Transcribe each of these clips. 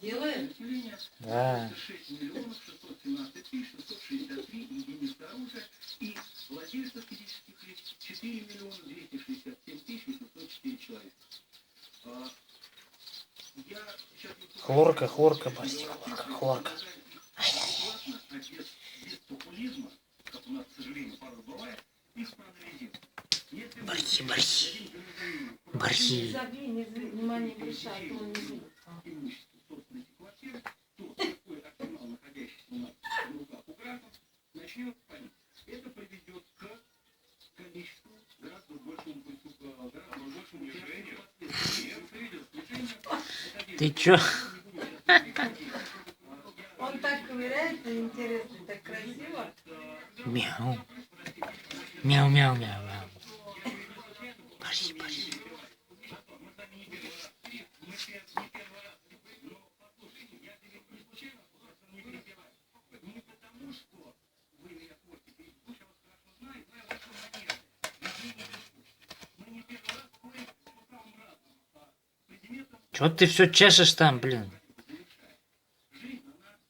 Делаем? Да. Хлорка, хлорка, Барси, хлорка, хлорка. Барси, Барси. Барси. Внимание греша, а то он не видит. Ты чё? Он так ковыряется, интересно, так красиво. Мяу. Мяу, мяу, мяу, мяу. Барси, Барси. Чё ты все чешешь там, блин?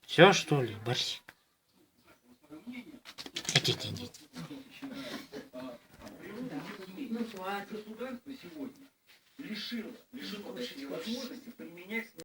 Все что ли, Барсик? Иди. Ну, хватит.